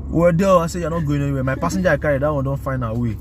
Well, there, I said, you're not going anywhere. My passenger I carried, that one don't find her way.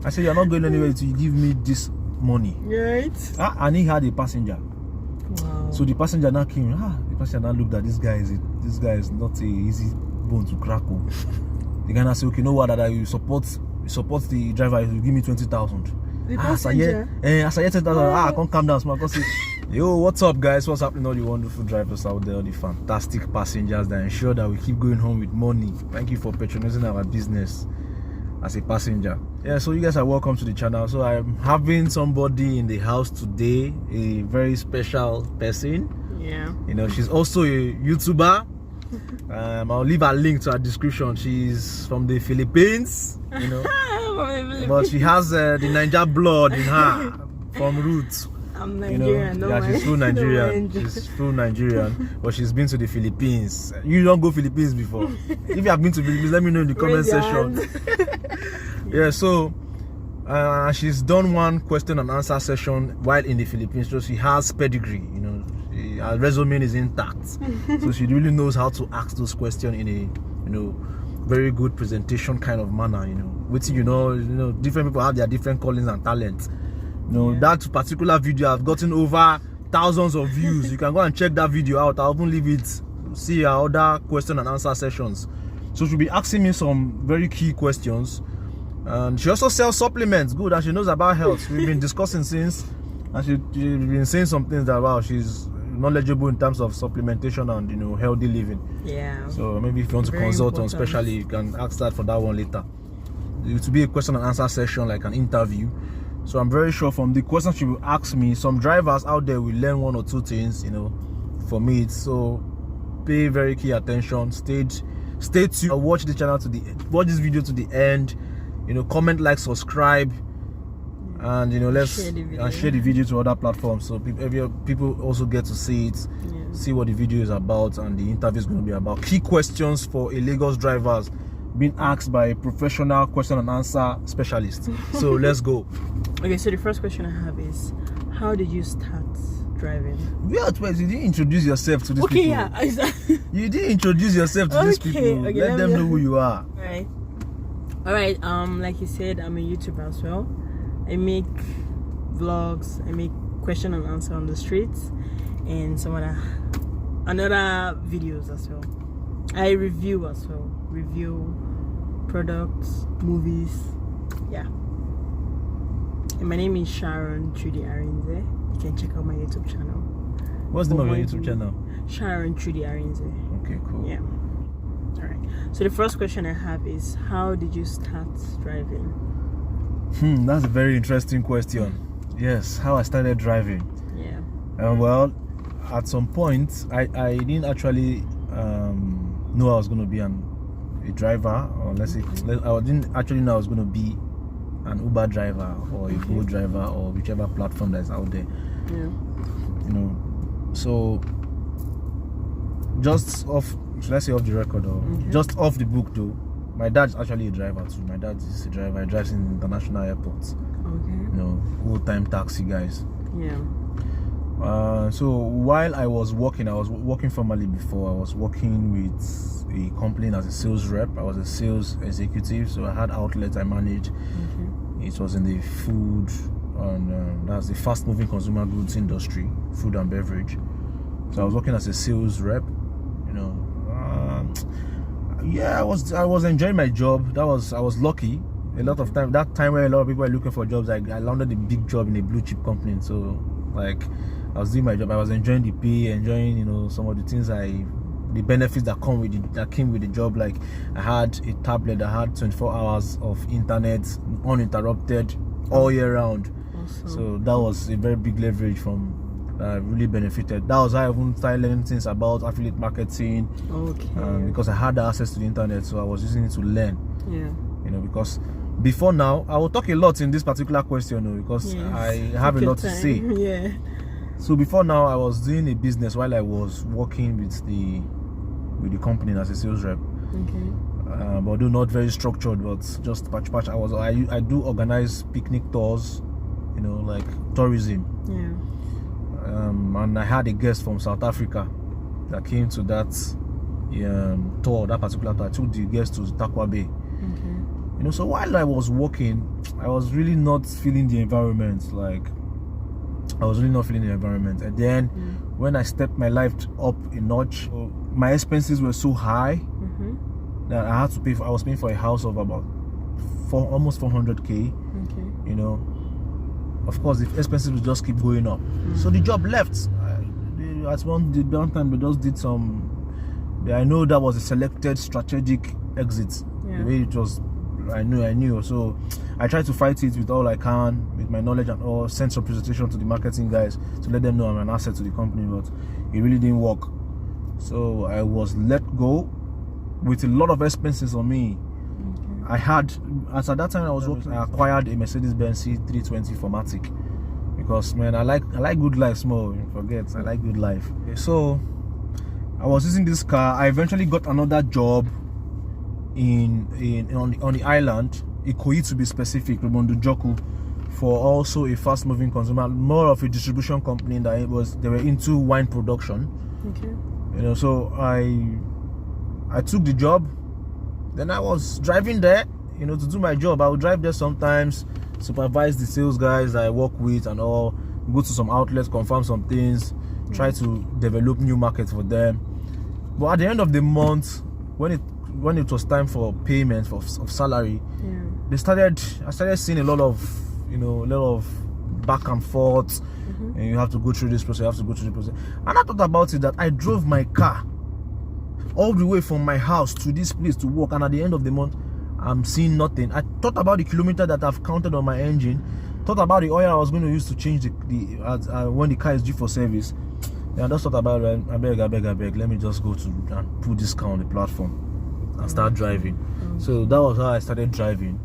I said, you're not going anywhere to give me this money. Right. And he had a passenger. Wow. So the passenger now came. The passenger now looked at this guy is not a easy bone to crack. The guy now said, okay, you know what? That you support the driver. You give me 20,000. The passenger. I said 10,000. I can't calm down. So I can say, yo, what's up, guys? What's happening? All the wonderful drivers out there, all the fantastic passengers that ensure that we keep going home with money. Thank you for patronizing our business as a passenger. Yeah, so you guys are welcome to the channel. So I'm having somebody in the house today, a very special person. Yeah. You know, she's also a YouTuber. I'll leave a link to her description. She's from the Philippines, you know, but she has the Niger blood in her from roots. I'm Nigerian. You know? She's full Nigerian. She's full Nigerian, but she's been to the Philippines. You don't go Philippines before. If you have been to Philippines, let me know in the comment section. Yeah, so she's done one question and answer session while in the Philippines, so she has pedigree. You know, her resume is intact, so she really knows how to ask those questions in a very good presentation kind of manner. You know, with different people have their different callings and talents. You know, that particular video has gotten over thousands of views. You can go and check that video out. I'll even leave it. See her other question and answer sessions. So she'll be asking me some very key questions. And she also sells supplements. Good, and she knows about health. We've been discussing since, and she's been saying some things that she's knowledgeable in terms of supplementation and healthy living. Yeah. So maybe if you want to consult on especially, you can ask that for that one later. It will be a question and answer session, like an interview. So I'm very sure from the questions she will ask me, some drivers out there will learn one or two things, for me. So pay very key attention. Stay tuned. Watch the channel watch this video to the end. Comment, like, subscribe, and let's share the video to other platforms, so people also get to see it, see what the video is about and the interview is going to be about. Key questions for a Lagos drivers being asked by a professional question and answer specialist. So let's go. Okay, so the first question I have is, how did you start driving? You didn't introduce yourself to these people. Okay, yeah, exactly. You didn't introduce yourself to these people. Okay, let them know who you are. All right. Like you said, I'm a YouTuber as well. I make vlogs. I make question and answer on the streets, and some other videos as well. I review as well. Review products, movies. Yeah. And my name is Sharon Trudy Arinze. You can check out my YouTube channel. What's the name of your YouTube channel? Sharon Trudy Arinze. Okay, cool. Yeah. All right. So the first question I have is, how did you start driving? That's a very interesting question. Yes, how I started driving. Yeah. Well, at some point, I didn't actually know I was going to be a driver, or let's say, I didn't actually know I was going to be an Uber driver or a Go driver or whichever platform that's out there. Yeah. So just off, should I say off the record or just off the book though, my dad's actually a driver too. My dad is a driver. He drives in international airports. Okay. Old-time taxi guys. Yeah. So while I was working formally before. I was working with a company as a sales rep. I was a sales executive, so I had outlets I managed. It was in the food and that's the fast-moving consumer goods industry, food and beverage. So I was working as a sales rep. I was enjoying my job. I was lucky. A lot of time, that time where a lot of people were looking for jobs, I landed a big job in a blue chip company. So like, I was doing my job. I was enjoying the pay, enjoying some of the things the benefits that came with the job. Like, I had a tablet that had 24 hours of internet uninterrupted all year round. Awesome. So that was a very big leverage from really benefited. That was how I even started learning things about affiliate marketing. Okay. Because I had access to the internet, so I was using it to learn. Yeah. Because before now, I will talk a lot in this particular question because I have a lot to say. Yeah. So before now, I was doing a business while I was working with the company as a sales rep. Okay. But although not very structured, but just patch. I do organize picnic tours, like tourism. Yeah. And I had a guest from South Africa that came to that tour, that particular tour. I took the guests to Takwa Bay. Okay. So while I was walking, I was really not feeling the environment. Like, I was really not feeling the environment. And then when I stepped my life up a notch, my expenses were so high that I had to pay for. I was paying for a house of about almost 400K. Okay. Of course, the expenses will just keep going up. So the job left. At one time, they just did some. I know that was a selected strategic exit. The way it was, I knew. So I tried to fight it with all I can, with my knowledge and all. Send some presentation to the marketing guys to let them know I'm an asset to the company, but it really didn't work. So I was let go with a lot of expenses on me. I had, as at that time I was working, I acquired a Mercedes-Benz C320 Formatic because, man, I like good life. Small, forget, I like good life. So I was using this car. I eventually got another job on the island, Ikoyi to be specific, Joku, for also a fast-moving consumer, more of a distribution company that they were into wine production. Okay. So I took the job. Then I was driving there, to do my job. I would drive there sometimes, supervise the sales guys that I work with and all, go to some outlets, confirm some things, try to develop new markets for them. But at the end of the month, when it was time for payment of salary, I started seeing a lot of back and forth, and you have to go through this process, And I thought about it that I drove my car all the way from my house to this place to work, and at the end of the month I'm seeing nothing. I thought about the kilometer that I've counted on my engine, thought about the oil I was going to use to change when the car is due for service. And I just thought about, I beg, let me just go to and put this car on the platform and start driving. So that was how I started driving.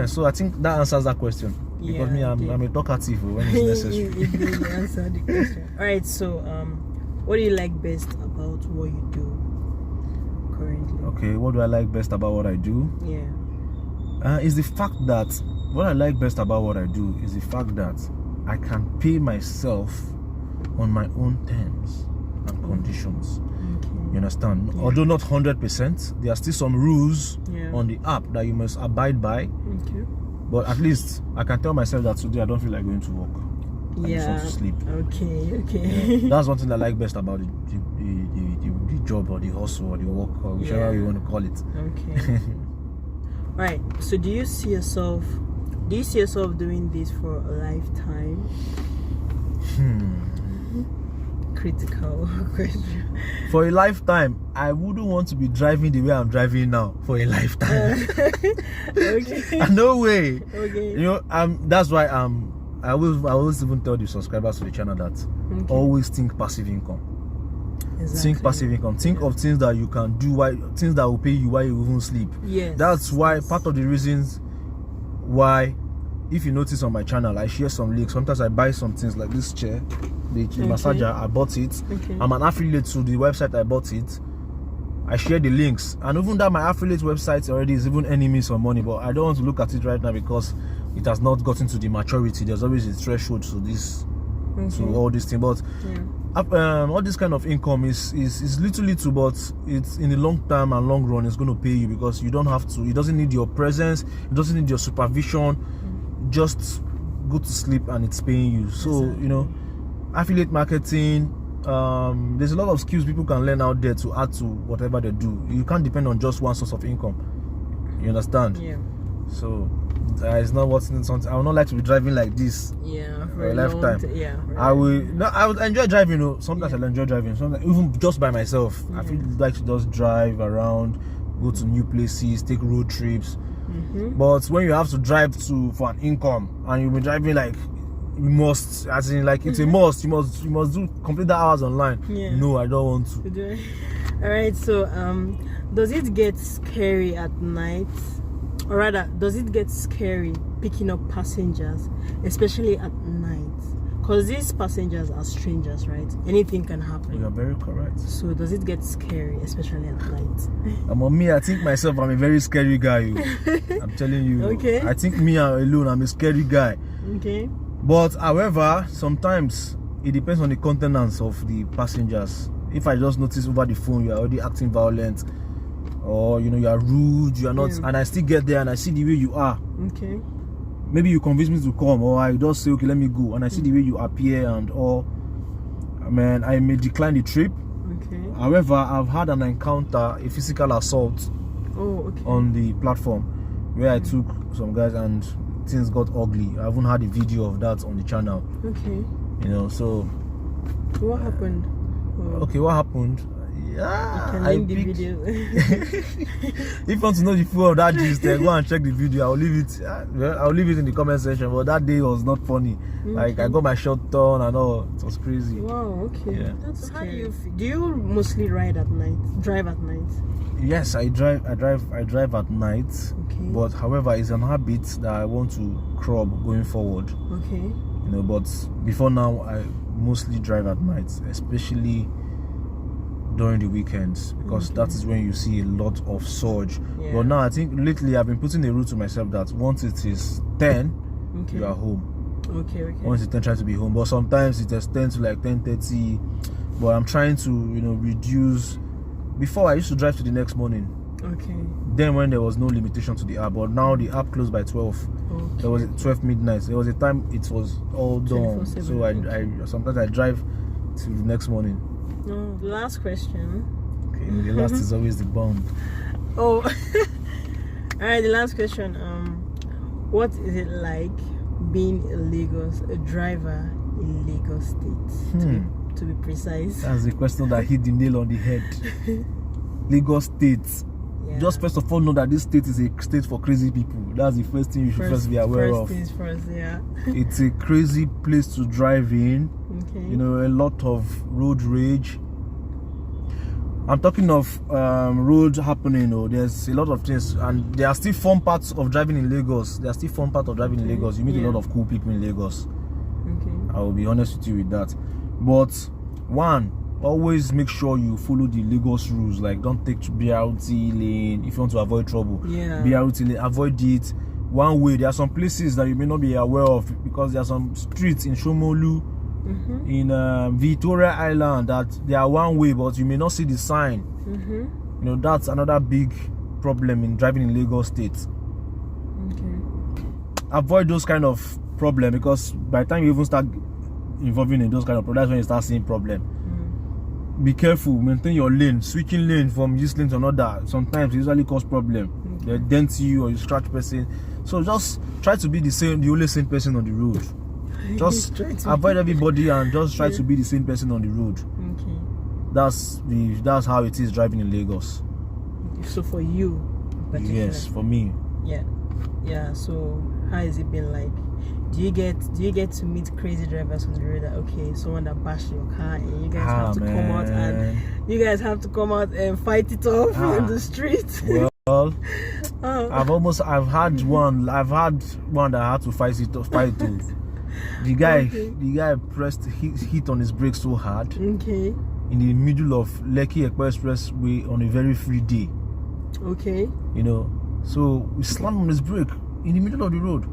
So I think that answers that question, because I'm a talkative when it's necessary. You answered the question. All right, so what do you like best about what you do currently? Okay, what do I like best about what I do? Is the fact that what I like best about what I do is the fact that I can pay myself on my own terms and conditions. You understand? Although not 100%, there are still some rules on the app that you must abide by. But at least I can tell myself that today I don't feel like going to work. I just want to sleep. Okay. That's one thing I like best about the job or the hustle or the work or whichever you want to call it. Okay. Right. So do you see yourself doing this for a lifetime? Critical question. For a lifetime, I wouldn't want to be driving the way I'm driving now for a lifetime. Okay. No way. Okay. That's why I always even tell the subscribers to the channel that always think passive income. Exactly. Think passive income. Think of things that you can do, things that will pay you while you even sleep. Yes. That's why part of the reasons why, if you notice on my channel, I share some links. Sometimes I buy some things like this chair, the massager. I bought it. I'm an affiliate to the website I bought it. I share the links, and even that my affiliate website already is even earning me some money, but I don't want to look at it right now because it has not gotten to the maturity. There's always a threshold to this, to all these things. But all this kind of income is little, but it's in the long term and long run, it's going to pay you, because you don't have to. It doesn't need your presence. It doesn't need your supervision. Just go to sleep and it's paying you. So affiliate marketing. There's a lot of skills people can learn out there to add to whatever they do. You can't depend on just one source of income. You understand? So it's not something I would not like to be driving like this for a lifetime. I would enjoy driving. Sometimes I'll enjoy driving. Sometimes even just by myself. I feel like to just drive around, go to new places, take road trips. But when you have to drive for an income and you'll be driving like you must, as in like it's a must, you must do complete the hours online. No, I don't want to. All right, so does it get scary at night, or rather does it get scary picking up passengers, especially at night? Because these passengers are strangers, right? Anything can happen. You're very correct. So does it get scary, especially at night? On me, I think myself, I'm a very scary guy. I'm telling you. Okay. I think me alone, I'm a scary guy. Okay. But however, sometimes it depends on the countenance of the passengers. If I just notice over the phone you are already acting violent, or you are rude, you are not, and I still get there and I see the way you are. Okay. Maybe you convince me to come, or I just say, okay, let me go, and I see the way you appear and all, man, I may decline the trip. Okay. However, I've had an encounter, a physical assault on the platform, where I took some guys and things got ugly. I haven't had a video of that on the channel. Okay. So what happened? Okay, what happened? Yeah, I the video. If you want to know the full of that gist, go and check the video. I'll leave it. I'll leave it in the comment section. But that day was not funny. Okay. Like I got my shirt torn and all. It was crazy. Wow. Okay. Yeah. That's scary. Do you mostly ride at night? Drive at night? Yes, I drive at night. Okay. But however, it's an habit that I want to curb going forward. Okay. But before now, I mostly drive at night, especially during the weekends, because that is when you see a lot of surge. Yeah. But now I think lately I've been putting a rule to myself that once it is 10, you are home. Okay. Once it's 10, try to be home. But sometimes it extends to like 10:30. But I'm trying to reduce. Before I used to drive to the next morning. Okay. Then when there was no limitation to the app, but now the app closed by 12. Okay. There was 12 midnight. There was a time it was all done. So I sometimes I drive to the next morning. The last question. Okay, the last is always the bomb. Oh. All right, the last question. What is it like being a driver in Lagos State? To be precise. That's the question that hit the nail on the head. Lagos State. Yeah. Just first of all, know that this state is a state for crazy people. That's the first thing you should first be aware of. First things first, yeah. It's a crazy place to drive in. Okay. A lot of road rage. I'm talking of road happening. There's a lot of things, and there are still fun parts of driving in Lagos. You meet a lot of cool people in Lagos. Okay. I will be honest with you with that. But one, always make sure you follow the Lagos rules. Like, don't take BRT lane if you want to avoid trouble. Yeah. BRT lane, avoid it. One way, there are some places that you may not be aware of, because there are some streets in Shomolu, in Victoria Island, that they are one way, but you may not see the sign. That's another big problem in driving in Lagos State. Okay. Avoid those kind of problem, because by the time you even start involving in those kind of problems, that's when you start seeing problem. Be careful, maintain your lane. Switching lane from this lane to another sometimes usually cause problem. They dent you or you scratch person. So just try to be the only same person on the road. Just avoid everybody and just try to be the same person on the road. Okay. That's how it is driving in Lagos. So for you, yes, for me. Yeah. So how has it been like? Do you get to meet crazy drivers on the road? That someone that bashed your car and you guys have to come out and fight it off on the street? Well, I've had one that I had to fight it. The guy pressed hit on his brakes so hard. Okay. In the middle of Lekki Expressway on a very free day. Okay. So we slammed on his brake in the middle of the road.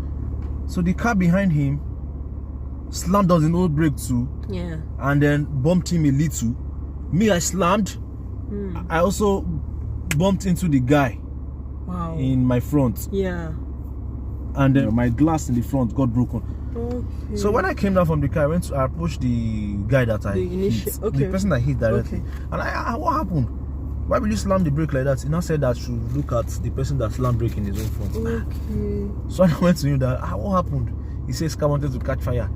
So the car behind him slammed on the old brake too. Yeah. And then bumped him a little. Me, I slammed. I also bumped into the guy. Wow. In my front. Yeah. And then my glass in the front got broken. Okay. So when I came down from the car, I approached the guy that I hit. The person that hit directly. And what happened? Why will you slam the brake like that? He now said that I should look at the person that slammed brake in his own front. Okay. So I went to him that, what happened? He says car wanted to catch fire.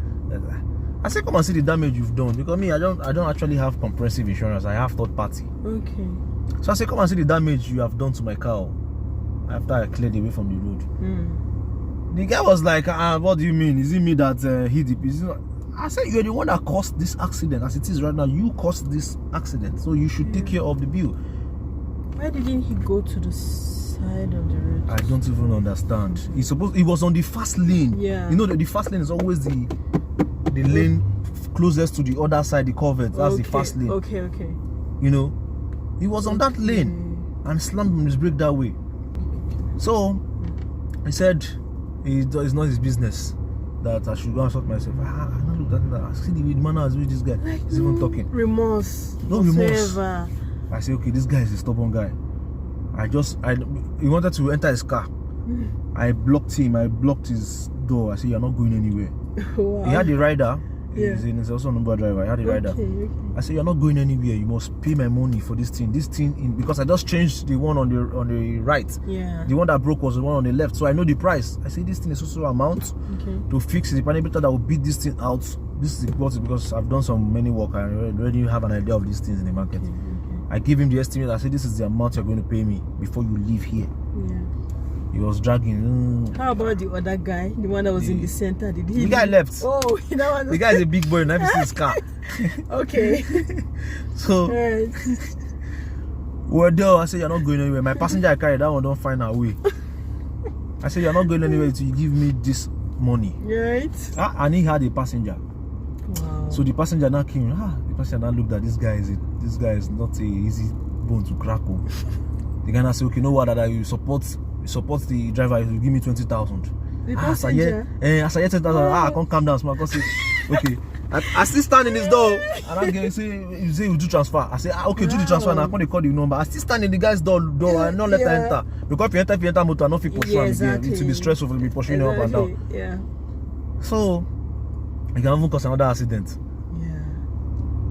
I said, come and see the damage you've done. Because me, I don't actually have comprehensive insurance. I have third party. Okay. So I said, come and see the damage you have done to my car after I cleared away from the road. The guy was like, what do you mean? Is it me that hit the... I said, you're the one that caused this accident. As it is right now, you caused this accident. So you should take care of the bill. Why didn't he go to the side of the road? I don't even understand. He was on the fast lane. Yeah. The fast lane is always the lane closest to the other side, the covert. That's the fast lane. Okay. He was on that lane and slammed on his brake that way. So he said it's not his business, that I should go and sort myself. See the manner as which this guy is even talking. Remorse. No remorse. Whatsoever. I say, okay, this guy is a stubborn guy. He wanted to enter his car. I blocked him. I blocked his door. I said, you're not going anywhere. Wow. He had a rider. Yeah. He's also an Uber driver. I had a rider. Okay. I said, you're not going anywhere. You must pay my money for this thing. Because I just changed the one on the right. Yeah. The one that broke was the one on the left. So I know the price. I say, this thing is so amount to fix the panel that will beat this thing out. This is important because I've done some many work. I already have an idea of these things in the market. Okay. I give him the estimate. I said, this is the amount you're going to pay me before you leave here. Yeah. He was dragging. How about the other guy, the one that was in the center? Did he? The guy left. Oh, that one. The guy is a big boy. Never see his car. Okay. So Right. we're there. I said, you're not going anywhere. My passenger I carried, that one don't find her way. I said, you're not going anywhere until you give me this money. Right. And he had a passenger. Wow. So the passenger now came. The passenger now looked at this guy is not a easy bone to crack. The guy now said, okay, no what that you support the driver, you give me 20,000. The passenger? As I get 10,000, I can't calm down. So I say, okay. I still stand in his door. And I say you do transfer. I say, okay, do the transfer. And I can't call the number. I still stand in the guy's door and not let her enter. Because if you enter motor, I don't feel pursue again. It will be stressful to be pursuing up and down. Yeah. So it can even cause another accident.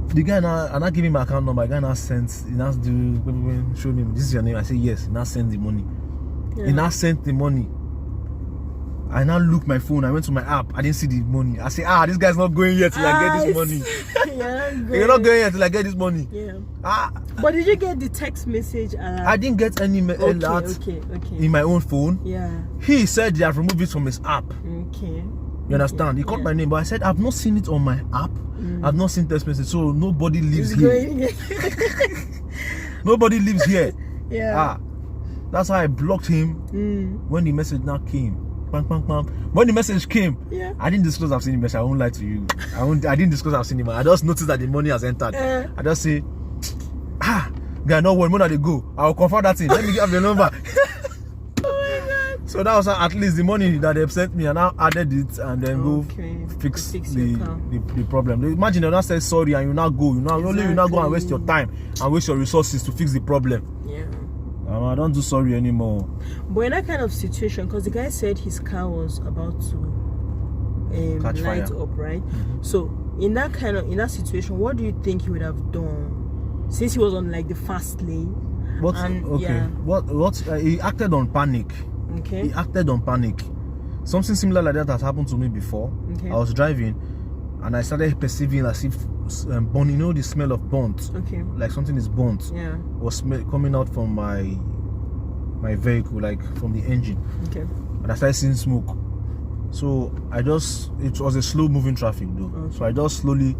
The guy now, and I give him my account number. The guy now sends, he now show me, this is your name. I say yes. He now send the money. Yeah. He now sent the money. I now look my phone. I went to my app. I didn't see the money. I say, this guy's not going yet till I get this money. Yeah, you're not going yet till I get this money. Yeah. But did you get the text message? I didn't get any alert in my own phone. Yeah. He said they have removed it from his app. Okay. You understand? He called my name, but I said, I've not seen it on my app. I've not seen text message, so nobody lives here. Nobody lives here. Yeah. That's how I blocked him when the message now came. Bang, bang, bang. When the message came, I didn't disclose I've seen him. I won't lie to you. I didn't disclose I've seen him. I just noticed that the money has entered. I just say, guy, no worry, when they go, I'll confirm that thing. Let me give the number. So that was at least the money that they sent me, and I added it and then go fix the problem. Imagine they now say sorry and you now go, you now go and waste your time and waste your resources to fix the problem. Yeah. I don't do sorry anymore. But in that kind of situation, because the guy said his car was about to catch light fire up, right? So in that situation, what do you think he would have done? Since he was on like the fast lane. He acted on panic. Okay. He acted on panic. Something similar like that has happened to me before. Okay. I was driving and I started perceiving as if burnt, the smell of burnt. Okay. Like something is burnt. Yeah. Was coming out from my vehicle, like from the engine. Okay. And I started seeing smoke. So it was a slow moving traffic though. Okay. So I just slowly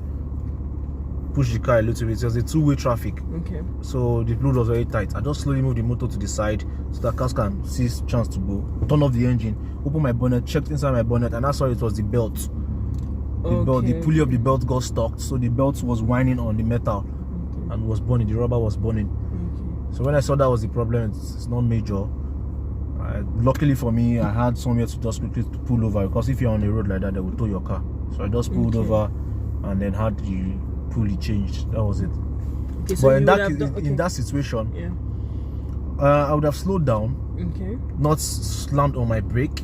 pushed the car a little bit. It was a two-way traffic. Okay. So the road was very tight. I just slowly moved the motor to the side so that cars can see chance to go. Turn off the engine, open my bonnet, checked inside my bonnet, and I saw it was the belt. The pulley of the belt got stuck, so the belt was winding on the metal and was burning. The rubber was burning. So when I saw that was the problem, it's not major. Luckily for me, I had somewhere to just quickly pull over, because if you're on the road like that, they will tow your car. So I just pulled over and then had the pulley changed. That was it. Okay, so but in that situation, I would have slowed down, not slammed on my brake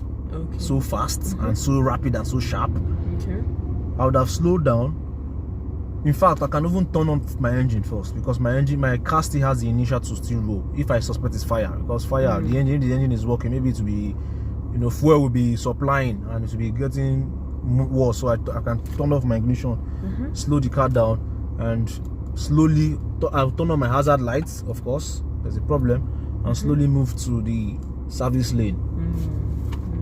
so fast and so rapid and so sharp. I would have slowed down. In fact, I can even turn on my engine first, because my car still has the inertia to still roll if I suspect it's fire. Because fire, the engine is working. Maybe it will be, fuel will be supplying and it will be getting worse. So I can turn off my ignition, slow the car down, and slowly I'll turn on my hazard lights. Of course, there's a problem, and slowly move to the service lane.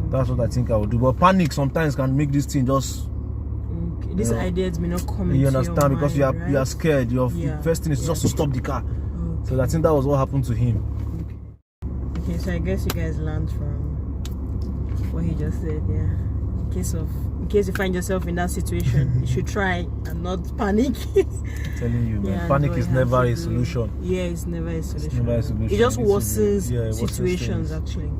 That's what I think I would do. But panic sometimes can make this thing just. These ideas may not come. You understand, your because mind, you are scared. Your first thing is just to stop the car. So I think that was what happened to him. Okay, so I guess you guys learned from what he just said. In case you find yourself in that situation, you should try and not panic. I'm telling you, man, panic is never a solution. Yeah, it's never a solution. It's never a solution. It just worsens situations, actually.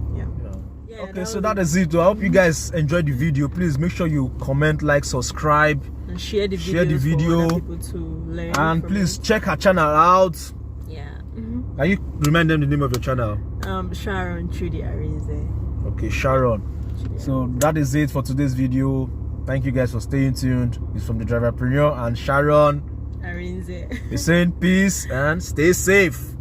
Okay, so that is it. I hope you guys enjoyed the video. Please make sure you comment, like, subscribe, And share the Share the videos video. for other people to learn. And from please it. check her channel out. Yeah. Can you remind them the name of your channel? Sharon Trudy Arinze. Okay, Sharon. So that is it for today's video. Thank you guys for staying tuned. It's from the Driverpreneur and Sharon Arinze. is saying peace and stay safe.